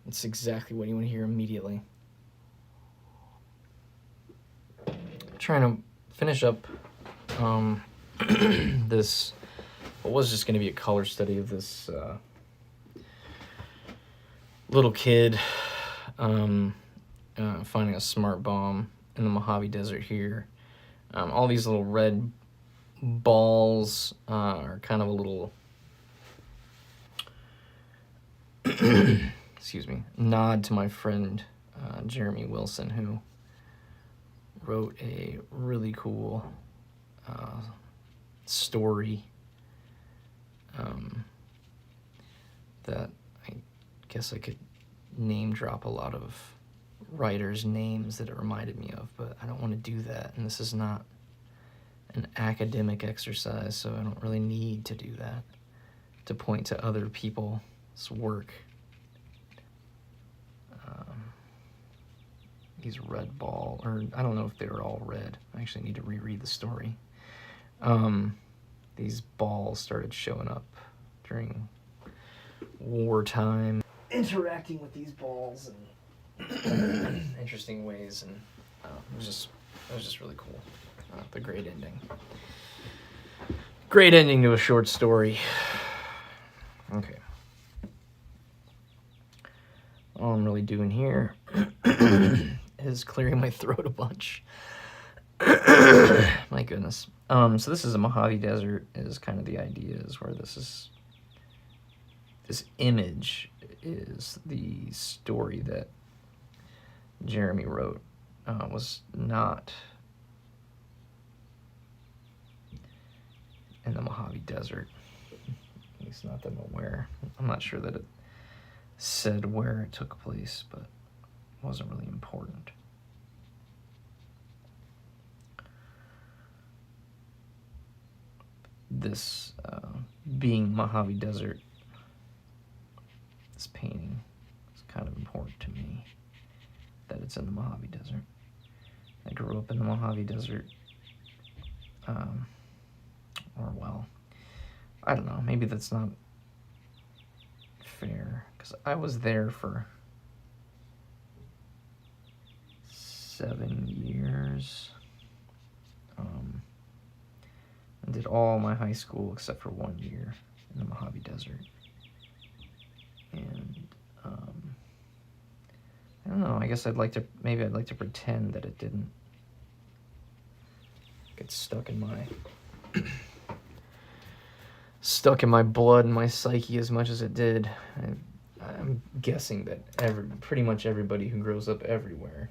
It's exactly what you want to hear immediately. I'm trying to finish up this, what was just going to be a color study of this little kid finding a smart bomb in the Mojave Desert here. All these little red balls are kind of a little excuse me, nod to my friend Jeremy Wilson, who wrote a really cool story that I guess I could name drop a lot of writers' names that it reminded me of, but I don't want to do that, and this is not an academic exercise, so I don't really need to do that, to point to other people's work. These red ball, or I don't know if they were all red. I actually need to reread the story. These balls started showing up during wartime. Interacting with these balls in interesting ways, and it was just really cool. The great ending. Great ending to a short story. Okay. All I'm really doing here is clearing my throat a bunch. My goodness. So this is a Mojave Desert, is kind of the idea, is where this image is the story that Jeremy wrote. Was not in the Mojave Desert, at least not that I'm aware. I'm not sure that it said where it took place, but it wasn't really important. This being Mojave Desert, this painting is kind of important to me, that it's in the Mojave Desert. I grew up in the Mojave Desert, or well, I don't know, maybe that's not fair, because I was there for 7 years, and did all my high school except for 1 year in the Mojave Desert, and I don't know, I guess I'd like to pretend that it didn't get stuck in my blood and my psyche as much as it did. I'm guessing that pretty much everybody who grows up everywhere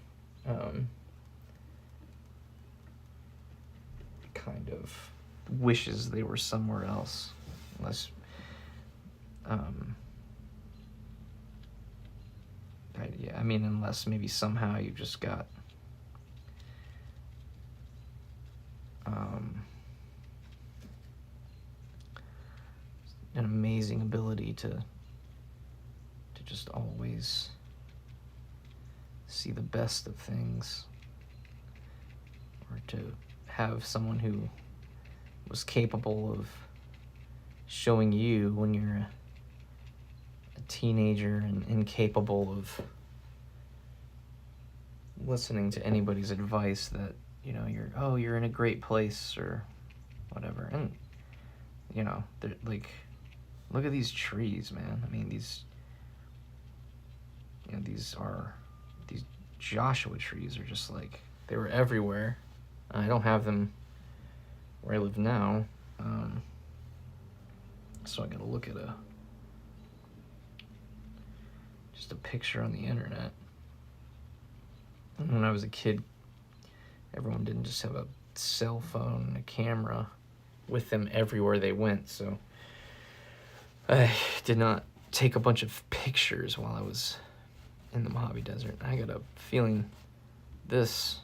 kind of wishes they were somewhere else, unless unless maybe somehow you just got an amazing ability to just always see the best of things, or to have someone who was capable of showing you when you're a teenager and incapable of listening to anybody's advice, that you're in a great place or whatever. And look at these trees, man. I mean, these Joshua trees are just like, they were everywhere. I don't have them where I live now, so I gotta look at just a picture on the internet. And when I was a kid, everyone didn't just have a cell phone and a camera with them everywhere they went, so I did not take a bunch of pictures while I was in the Mojave Desert. I got a feeling this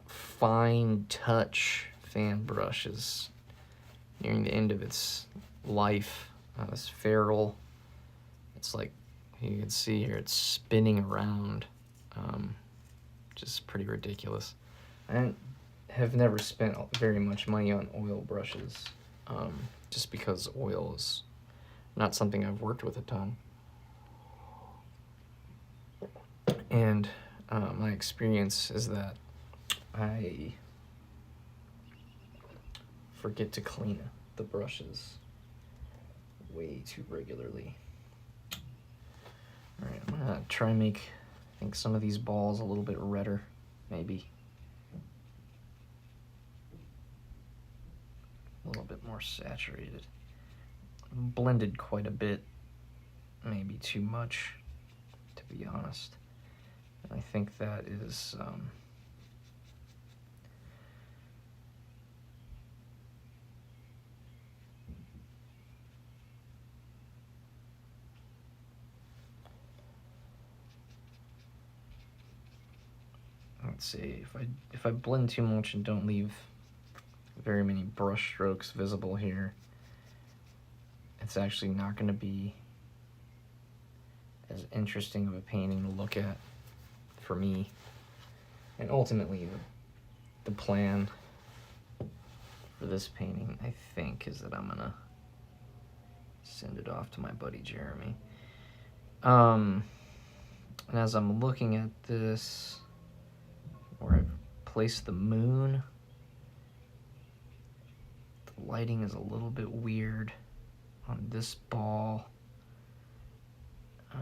fine touch fan brush is nearing the end of its life. This ferrule, it's like, you can see here, it's spinning around, which is pretty ridiculous. I have never spent very much money on oil brushes, just because oil is not something I've worked with a ton. And my experience is that I forget to clean the brushes way too regularly. All right, I'm gonna try and make, I think, some of these balls a little bit redder, maybe. A little bit more saturated. Blended quite a bit, maybe too much, to be honest. And I think that is let's see, if I blend too much and don't leave very many brush strokes visible here, it's actually not going to be as interesting of a painting to look at for me. And ultimately, the plan for this painting, I think, is that I'm gonna send it off to my buddy Jeremy. And as I'm looking at this, where I've placed the moon, the lighting is a little bit weird on this ball. I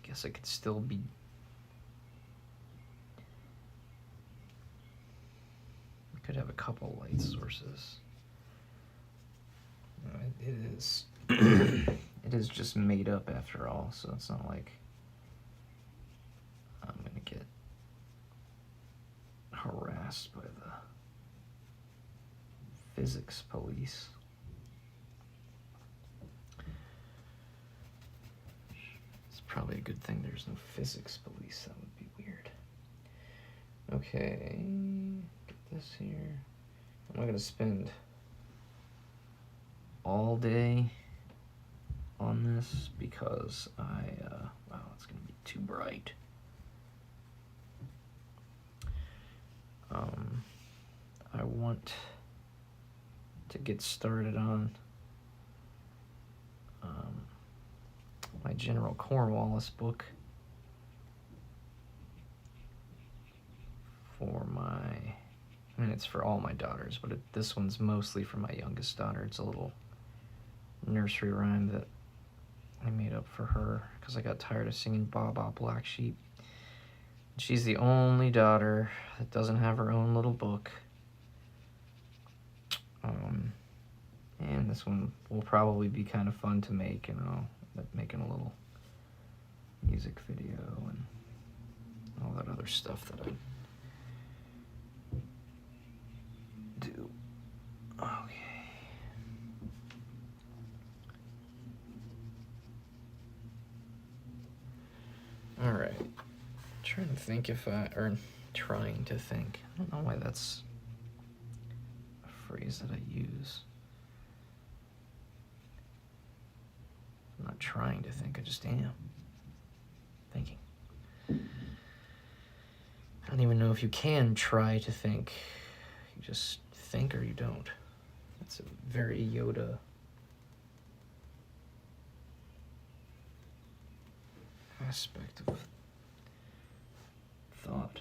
guess I could still be could have a couple light sources. It is it is just made up after all, so it's not like I'm gonna get harassed by the physics police. It's probably a good thing there's no physics police. That would be weird. Okay, get this here. I'm not gonna spend all day on this because wow, it's gonna be too bright. I want to get started on my General Cornwallis book for it's for all my daughters, but this one's mostly for my youngest daughter. It's a little nursery rhyme that I made up for her because I got tired of singing Baa Baa Black Sheep. She's the only daughter that doesn't have her own little book. And this one will probably be kind of fun to make, and I'll end up making a little music video and all that other stuff that I do. Okay. All right. Trying to think I don't know why that's a phrase that I use. I'm not trying to think, I just am thinking. I don't even know if you can try to think. You just think or you don't. That's a very Yoda aspect of thought.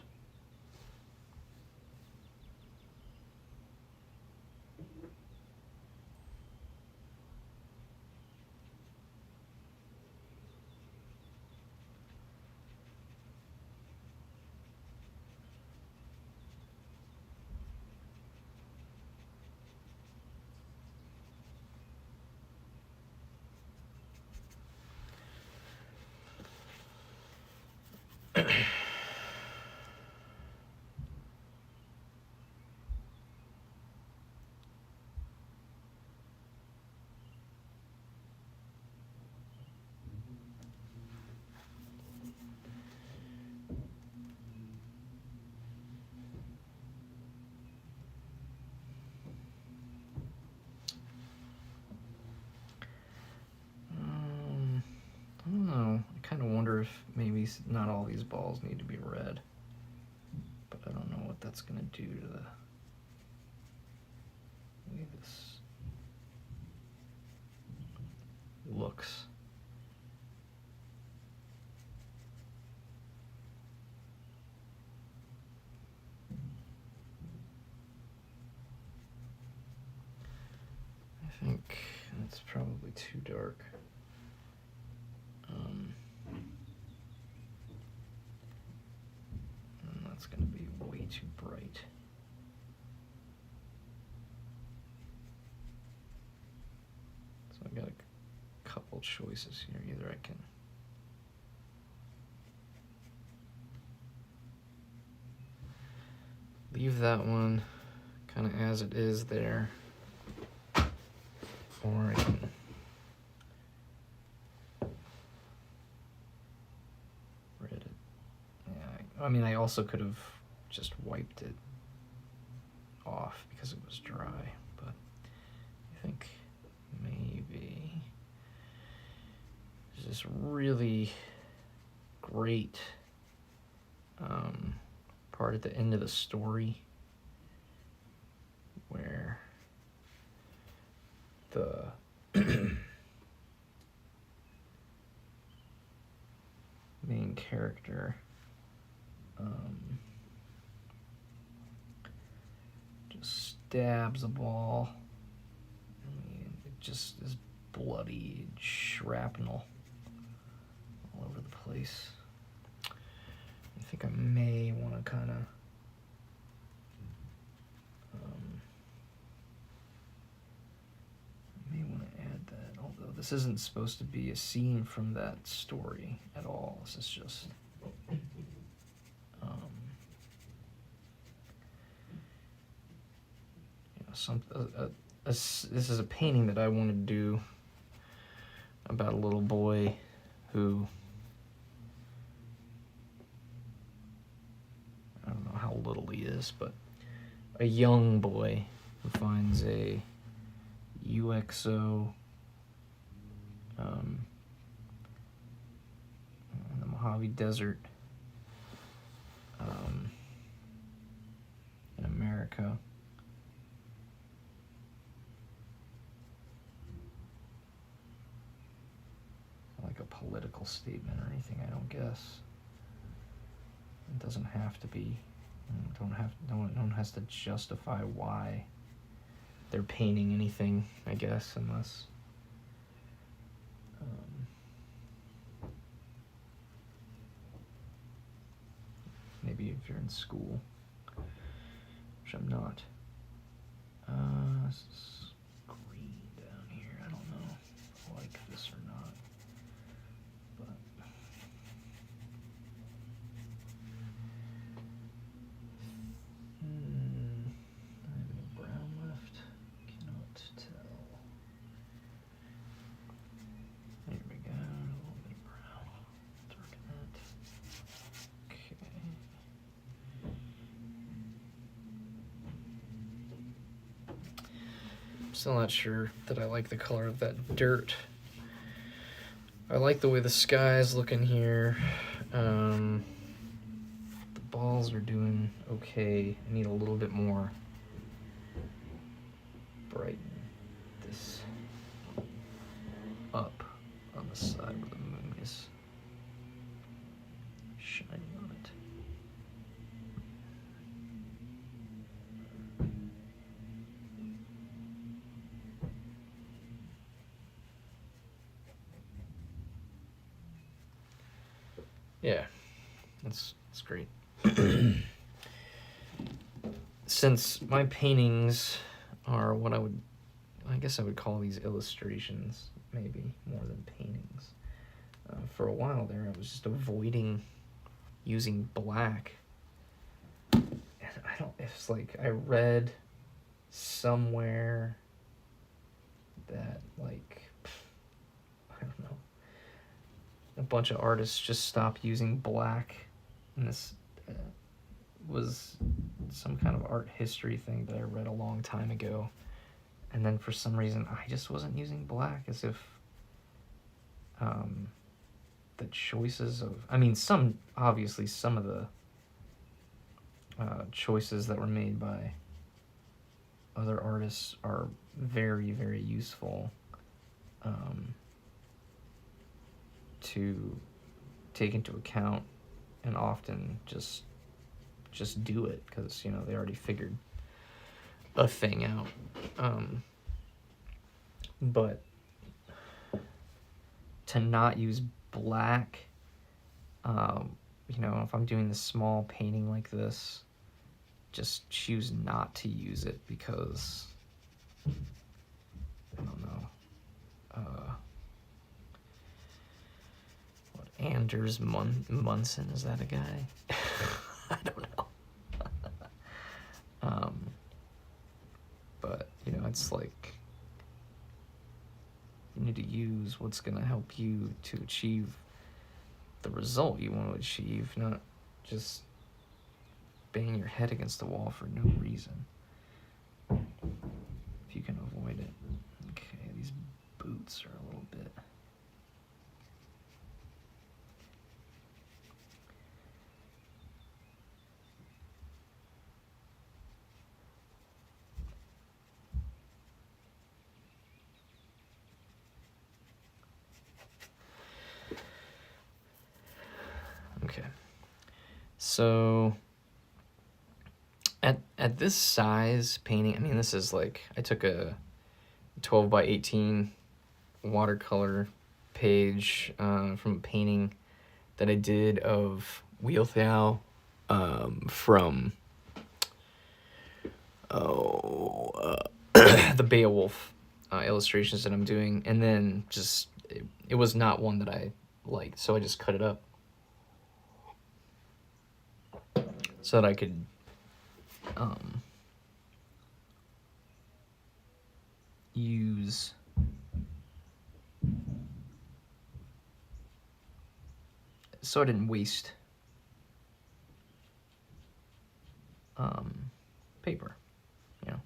I don't know. I kind of wonder if maybe not all these balls need to be red, but I don't know what that's going to do to the way this think that's probably too dark. And that's going to be way too bright. So I've got a couple choices here. Either I can leave that one kind of as it is there, or I can red it. Yeah, I mean, I also could have just wiped it off because it was dry, but I think maybe there's this really great part at the end of the story where the main character just stabs a ball. I mean, it just is bloody shrapnel all over the place. I think I may want to kind of add that, although this isn't supposed to be a scene from that story at all. This is just this is a painting that I want to do about a little boy who, I don't know how little he is, but a young boy who finds a UXO in the Mojave Desert in America. Like a political statement or anything, I don't guess. It doesn't have to be. No one has to justify why they're painting anything, I guess, unless maybe if you're in school, which I'm not. This is green down here. I don't know if I like this or not, but I have any brown left? Cannot tell. There we go. A little bit of brown. Darken that. Okay. I'm still not sure that I like the color of that dirt. I like the way the sky's looking here. The balls are doing okay. I need a little bit more brighten this up on the side where the moon is shining on it. Yeah, that's great. Since my paintings are what I guess I would call these illustrations, maybe more than paintings. For a while there, I was just avoiding using black. And it's like I read somewhere that, like, I don't know, a bunch of artists just stopped using black, and this was some kind of art history thing that I read a long time ago, and then for some reason I just wasn't using black, as if the choices of, I mean, obviously some of the choices that were made by other artists are very, very useful to take into account, and often just do it because, you know, they already figured a thing out. but to not use black, you know, if I'm doing the small painting like this, just choose not to use it because, I don't know, what, Anders Munson, is that a guy? I don't know. But, you know, it's like, you need to use what's going to help you to achieve the result you want to achieve, not just bang your head against the wall for no reason. If you can avoid it. Okay, these boots are a little bit... Okay, so at this size painting, I mean, this is like, I took a 12 by 18 watercolor page from a painting that I did of Wealthau from the Beowulf illustrations that I'm doing, and then just it was not one that I liked, so I just cut it up so that I could use so I didn't waste paper, you know.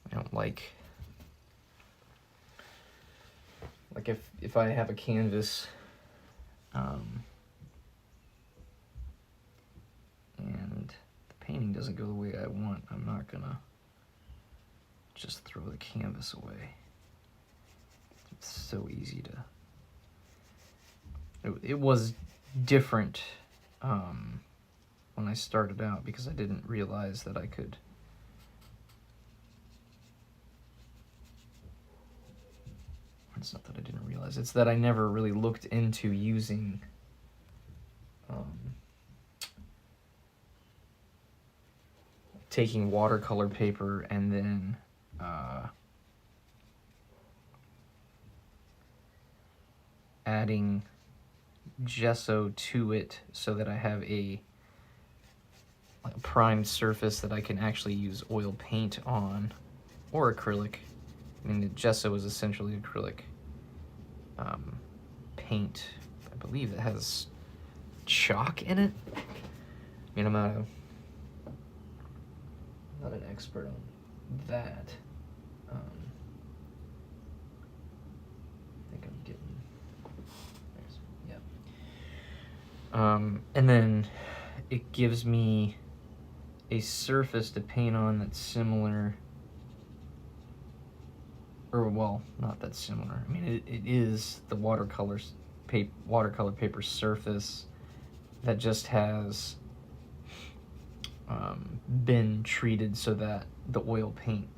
I don't like if I have a canvas and the painting doesn't go the way I want, I'm not gonna just throw the canvas away. It's so easy to... It was different when I started out because I didn't realize that I could... It's not that I didn't realize, it's that I never really looked into using taking watercolor paper and then adding gesso to it so that I have a primed surface that I can actually use oil paint on, or acrylic. I mean, the gesso is essentially acrylic paint. I believe it has chalk in it. I mean, I'm not an expert on that. I think I'm getting... and then it gives me a surface to paint on that's similar, or well, not that similar. I mean, it is the watercolor paper surface that just has been treated so that the oil paint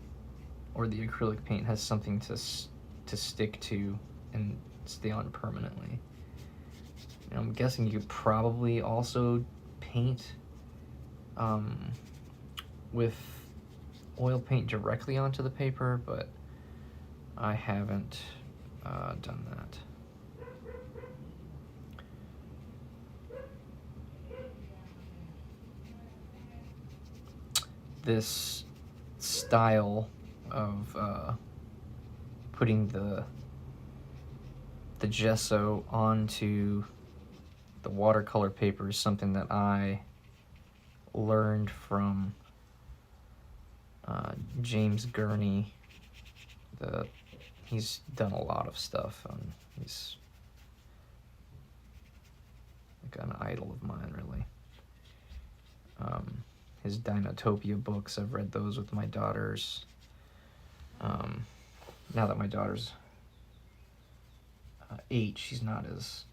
or the acrylic paint has something to stick to and stay on permanently. And I'm guessing you could probably also paint with oil paint directly onto the paper, but I haven't done that. This style of putting the gesso onto the watercolor paper is something that I learned from James Gurney. He's done a lot of stuff. He's like an idol of mine, really. His Dinotopia books, I've read those with my daughters. Now that my daughter's 8, she's not as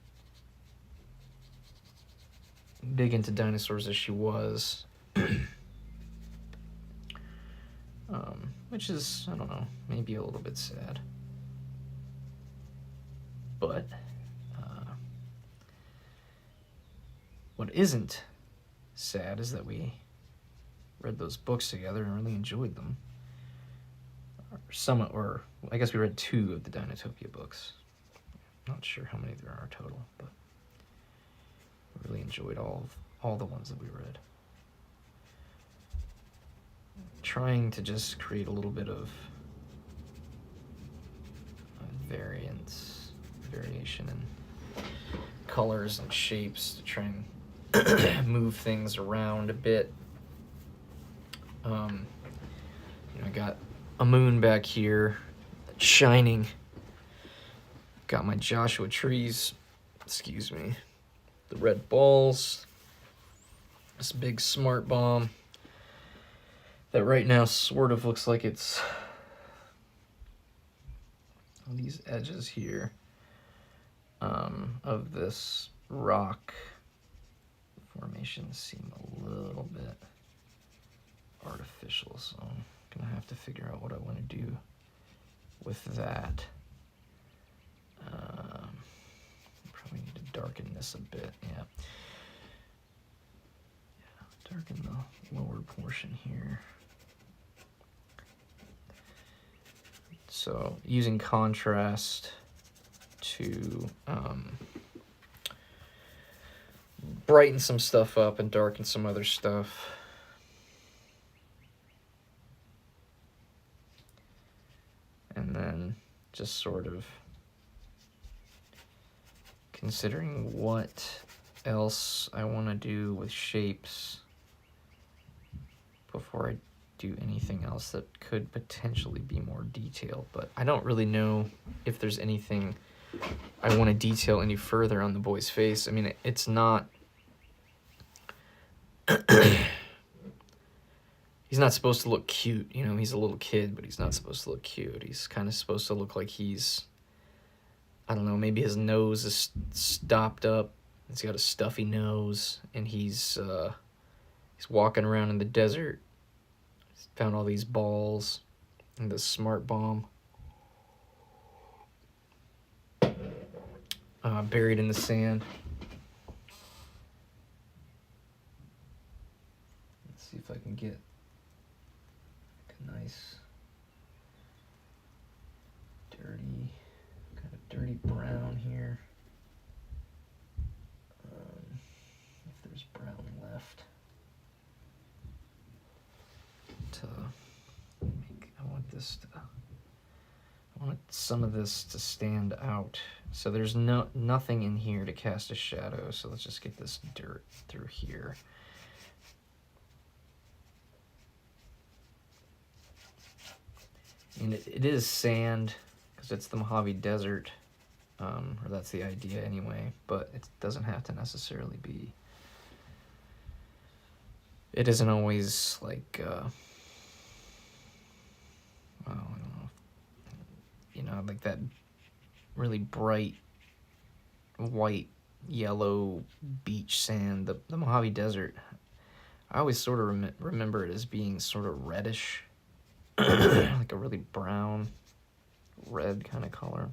big into dinosaurs as she was. which is, I don't know, maybe a little bit sad. But what isn't sad is that we read those books together and really enjoyed them. Or I guess we read 2 of the Dinotopia books. Not sure how many there are total, but we really enjoyed all the ones that we read. Trying to just create a little bit of variation in colors and shapes to try and move things around a bit. I got a moon back here shining. Got my Joshua trees, excuse me, the red balls, this big smart bomb that right now sort of looks like it's on these edges here of this rock formation seem a little bit artificial, so I'm gonna have to figure out what I want to do with that. Probably need to darken this a bit, yeah. Darken the lower portion here. So using contrast to brighten some stuff up and darken some other stuff. And then just sort of considering what else I want to do with shapes before I do anything else that could potentially be more detailed. But I don't really know if there's anything I want to detail any further on the boy's face. I mean, it's not... He's not supposed to look cute, you know, he's a little kid, but he's not supposed to look cute. He's kind of supposed to look like he's, I don't know, maybe his nose is stopped up. He's got a stuffy nose, and he's walking around in the desert. He's found all these balls and the smart bomb buried in the sand. Let's see if I can get nice, dirty brown here. If there's brown left to make, I want some of this to stand out. So there's nothing in here to cast a shadow. So let's just get this dirt through here. And it is sand, because it's the Mojave Desert, or that's the idea anyway, but it doesn't have to necessarily be. It isn't always like, well, I don't know, you know, like that really bright white, yellow beach sand. The Mojave Desert, I always sort of remember it as being sort of reddish. Like a really brown, red kind of color.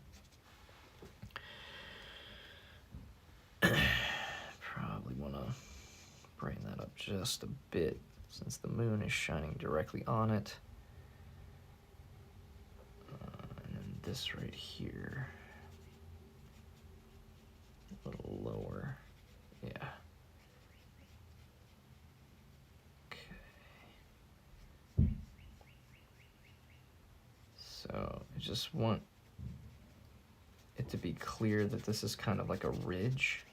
Probably want to brighten that up just a bit since the moon is shining directly on it. And then this right here, a little lower. Yeah. So I just want it to be clear that this is kind of like a ridge,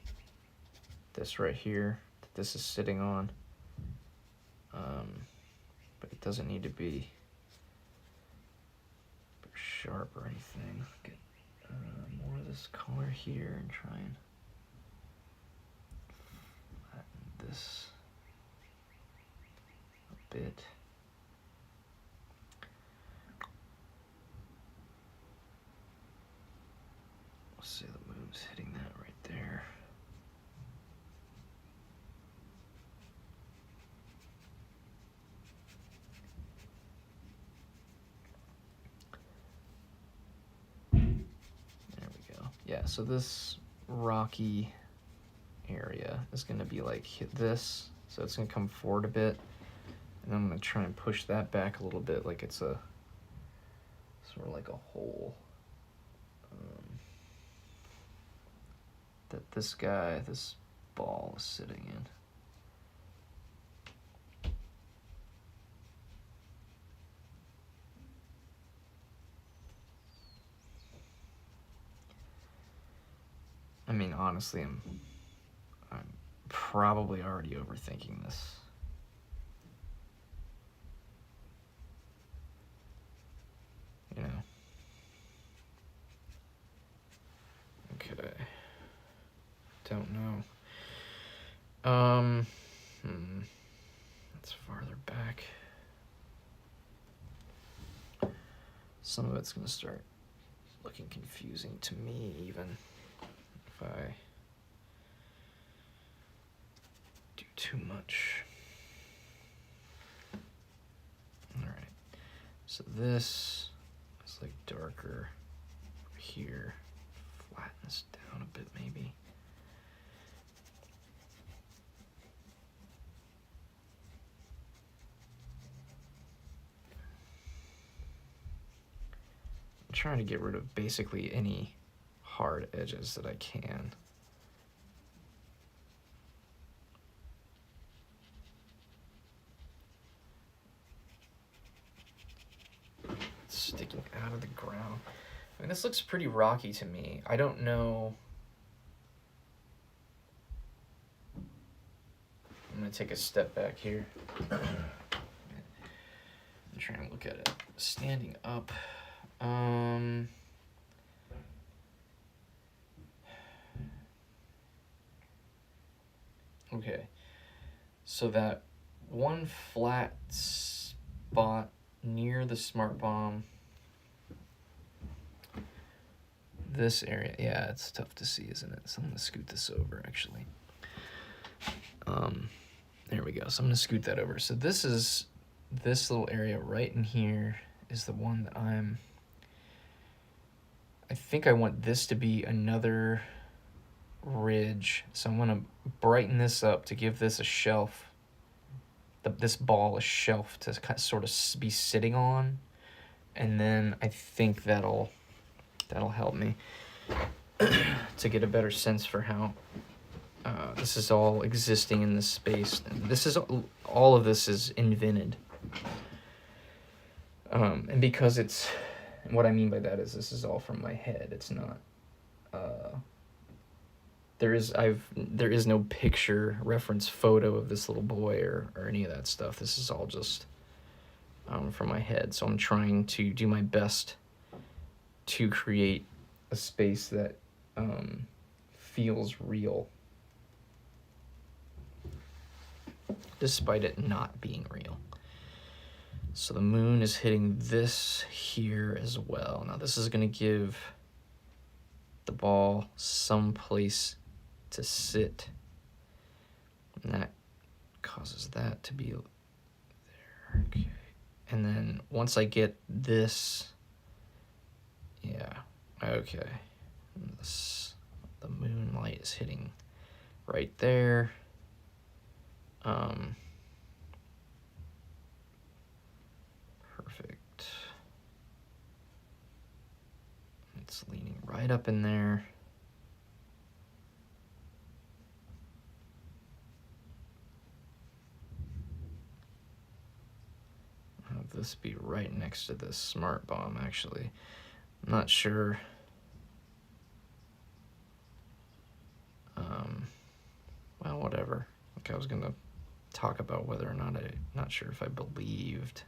this right here, that this is sitting on, but it doesn't need to be sharp or anything. Get more of this color here and try and flatten this a bit. See, the moon's hitting that right there. Yeah, so this rocky area is going to be like this, so it's going to come forward a bit, and I'm going to try and push that back a little bit like it's a sort of like a hole that this ball is sitting in. I mean, honestly, I'm probably already overthinking this. You know? Okay. Don't know. That's farther back. Some of it's gonna start looking confusing to me, even if I do too much. All right. So this is like darker over here. Flatten this down a bit, maybe. I'm trying to get rid of basically any hard edges that I can. It's sticking out of the ground. I mean, this looks pretty rocky to me. I don't know. I'm gonna take a step back here. I'm trying to look at it standing up. Okay, so that one flat spot near the smart bomb, this area, yeah, it's tough to see, isn't it? So I'm gonna scoot this over, actually. There we go. So I'm gonna scoot that over. So this little area right in here is the one that I think I want this to be another ridge. So I'm gonna brighten this up to give this a shelf, this ball a shelf to sort of be sitting on, and then I think that'll help me to get a better sense for how this is all existing in this space. This is all of this is invented, and because it's, what I mean by that is this is all from my head. It's not. There is no picture reference photo of this little boy or any of that stuff. This is all just from my head. So I'm trying to do my best to create a space that feels real, despite it not being real. So the moon is hitting this here as well. Now this is gonna give the ball some place to sit, and that causes that to be there. Okay, and then once I get this, yeah, okay, the moonlight is hitting right there. Perfect. It's leaning right up in there. Have this be right next to this smart bomb, actually. I'm not sure. Well, whatever. Like, I was gonna talk about whether or not not sure if I believed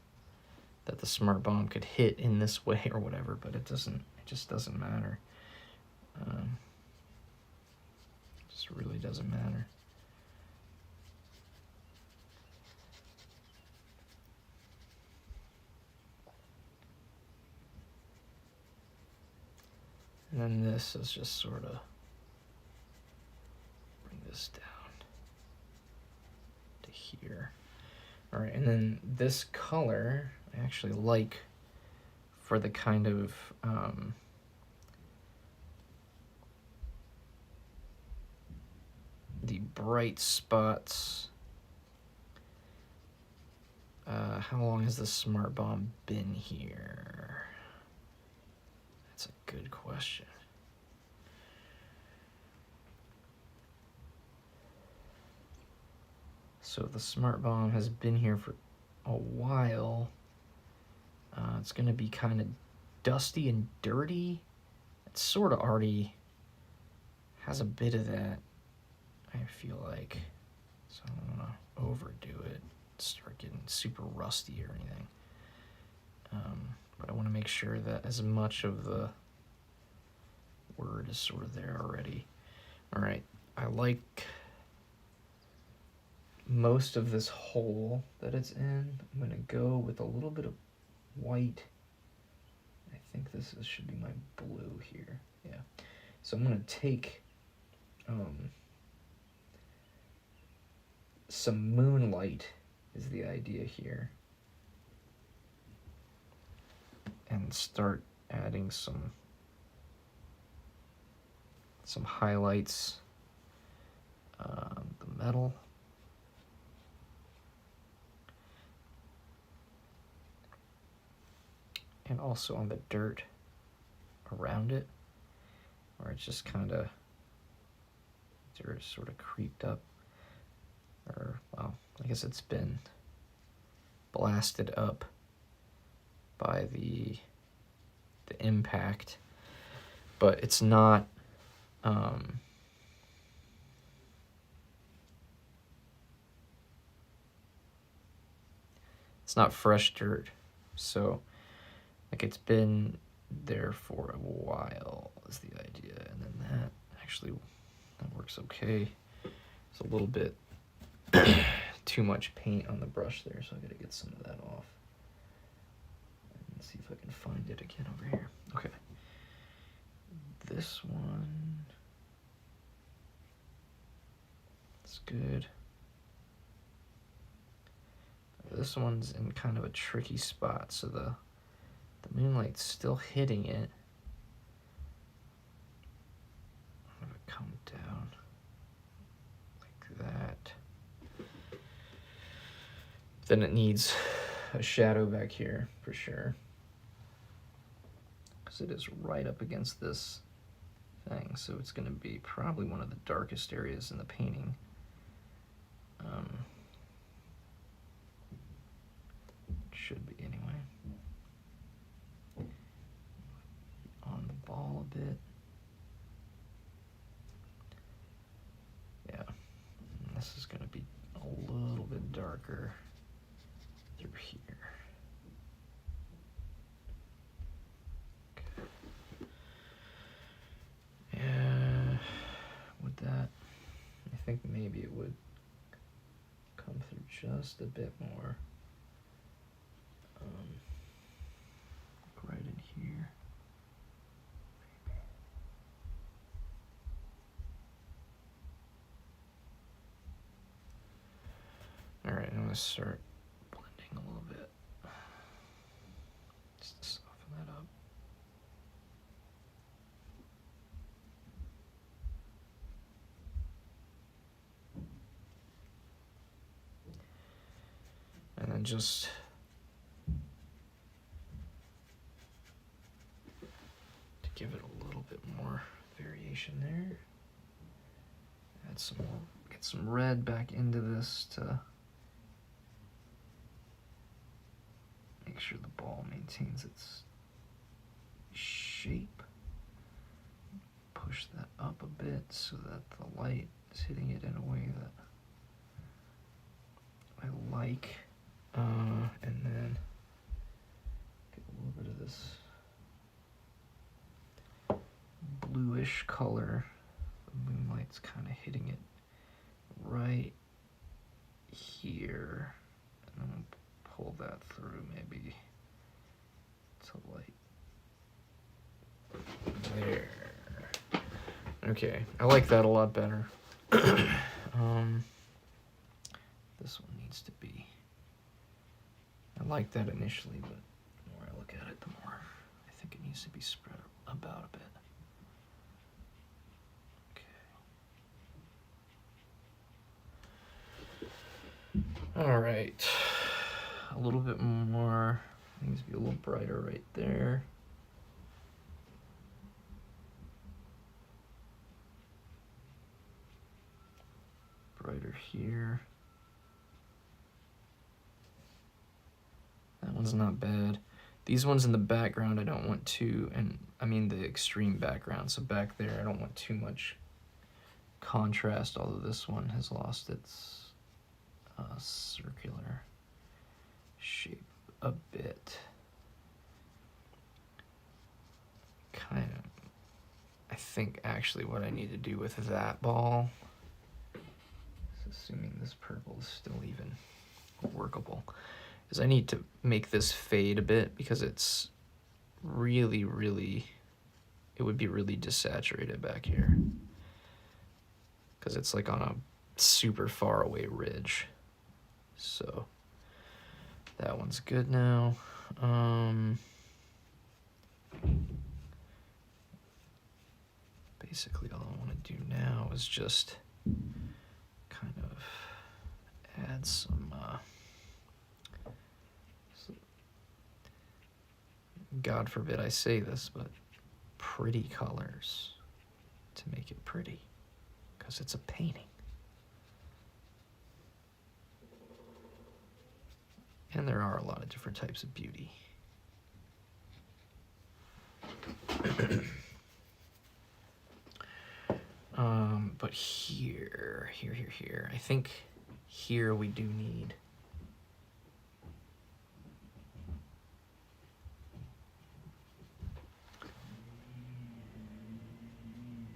that the smart bomb could hit in this way or whatever, but it just doesn't matter. It just really doesn't matter. And then this is just sort of bring this down to here. All right, and then this color I actually like for the kind of the bright spots. How long has the smart bomb been here? That's a good question. So the smart bomb has been here for a while. It's going to be kind of dusty and dirty. It sort of already has a bit of that, I feel like. So I don't want to overdo it, start getting super rusty or anything. But I want to make sure that as much of the word is sort of there already. All right, I like most of this hole that it's in. I'm going to go with a little bit of white. I think this should be my blue here. Yeah. So I'm going to take some moonlight is the idea here, and start adding some highlights on the metal. And also on the dirt around it, where it's just kind of, dirt sort of creeped up, or, well, I guess it's been blasted up by the impact, but it's not, it's not fresh dirt, so like it's been there for a while is the idea. And then that actually, that works okay. It's a little bit too much paint on the brush there, so I gotta get some of that off. And see if I can find it again over here. Okay. This one, it's good. This one's in kind of a tricky spot, so the moonlight's still hitting it. I'm gonna come down like that. Then it needs a shadow back here for sure, because it is right up against this thing, so it's going to be probably one of the darkest areas in the painting. Should be anyway. On the ball a bit. Yeah, and this is going to be a little bit darker through here. Okay. Yeah, would that, I think maybe it would come through just a bit more. Right in here. All right, I'm gonna start blending a little bit, just to soften that up. And then just to give it a little bit more variation there, add some more, get some red back into this to make sure the ball maintains its shape. Push that up a bit so that the light is hitting it in a way that I like. And then get a little bit of this bluish color. The moonlight's kind of hitting it right here. And I'm going to pull that through maybe to like there. Okay, I like that a lot better. This one needs to be, I like that initially, but the more I look at it, the more I think it needs to be spread about a bit. Okay. All right, a little bit more, needs to be a little brighter right there. Brighter here. That one's not bad. These ones in the background I don't want too, and I mean the extreme background, so back there I don't want too much contrast, although this one has lost its circular shape a bit. Kind of, I think actually what I need to do with that ball, assuming this purple is still even workable, is I need to make this fade a bit because it's really, it would be really desaturated back here because it's like on a super far away ridge. So that one's good now. Basically all I want to do now is just kind of add some God forbid I say this, but pretty colors to make it pretty, because it's a painting. And there are a lot of different types of beauty. But here, I think here we do need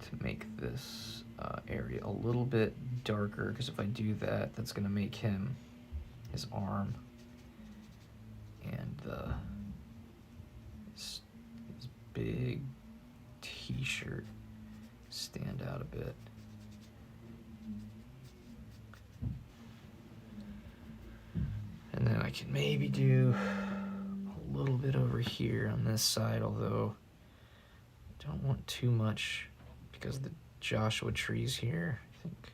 to make this area a little bit darker, because if I do that, that's going to make his arm and his big t-shirt stand out a bit. And then I can maybe do a little bit over here on this side, although I don't want too much because of the Joshua trees here, I think.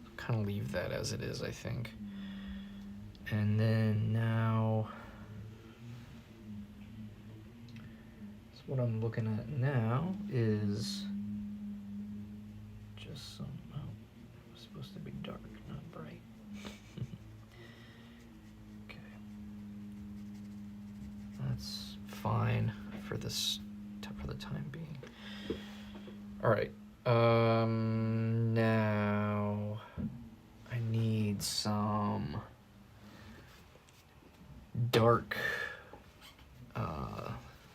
I'll kind of leave that as it is, I think. And then now, so what I'm looking at now is just some, oh, it was supposed to be dark, not bright. Okay. That's fine for this, for the time being. All right, now I need some dark,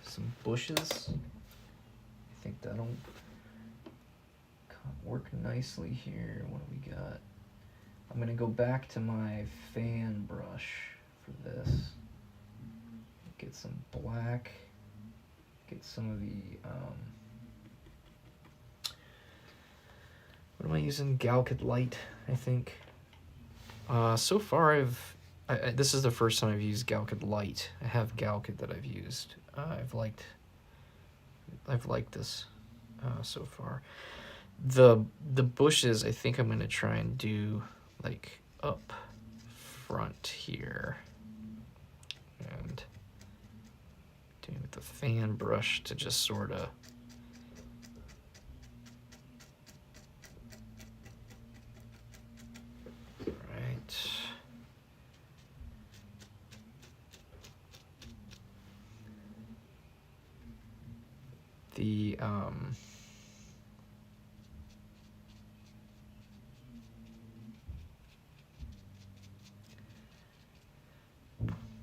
some bushes. I think that'll work nicely here. What do we got? I'm gonna go back to my fan brush for this. Get some black, get some of the, what am I using? Galkid Light, I think. So far this is the first time I've used Galkid Light. I have Galkid that I've used. I've liked this so far. The bushes, I think I'm gonna try and do like up front here, and doing with the fan brush to just sort of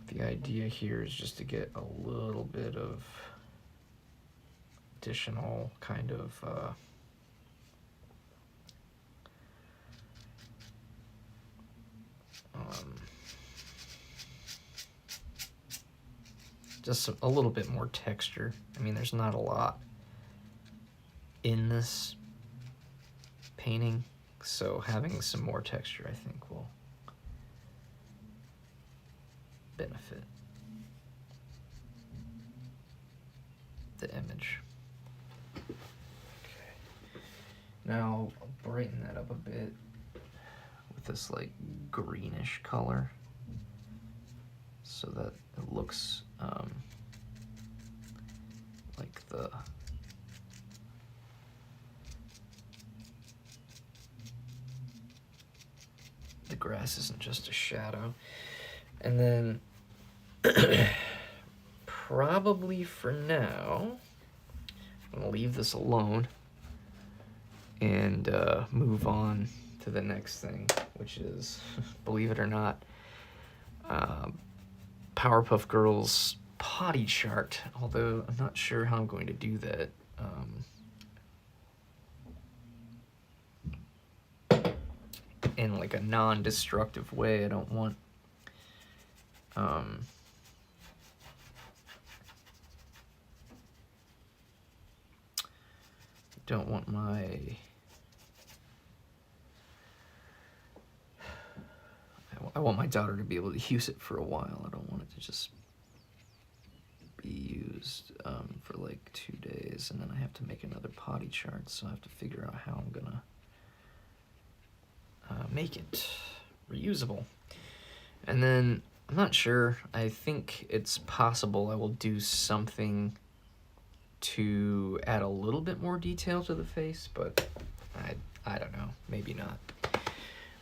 the idea here is just to get a little bit of additional kind of just a little bit more texture. I mean, there's not a lot in this painting, so having some more texture, I think, will benefit the image. Okay. Now, brighten that up a bit with this like greenish color so that it looks like the grass isn't just a shadow. And then probably for now, I'm gonna leave this alone and move on to the next thing, which is, believe it or not, Powerpuff Girls potty chart, although I'm not sure how I'm going to do that. In like a non-destructive way. I don't want my I want my daughter to be able to use it for a while. I don't want it to just be used for like 2 days and then I have to make another potty chart, so I have to figure out how I'm gonna make it reusable. And then I'm not sure, I think it's possible I will do something to add a little bit more detail to the face, but I don't know, maybe not.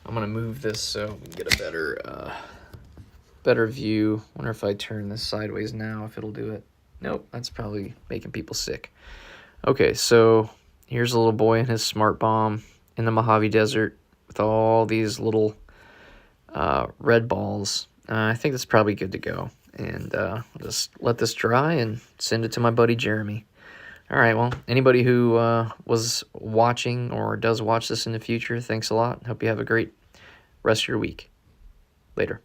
I'm gonna move this so we can get a better view. Wonder if I turn this sideways now, if it'll do it. Nope, that's probably making people sick. Okay, so here's a little boy and his smart bomb in the Mojave Desert with all these little red balls. I think that's probably good to go. And I'll just let this dry and send it to my buddy Jeremy. All right, well, anybody who was watching or does watch this in the future, thanks a lot. Hope you have a great rest of your week. Later.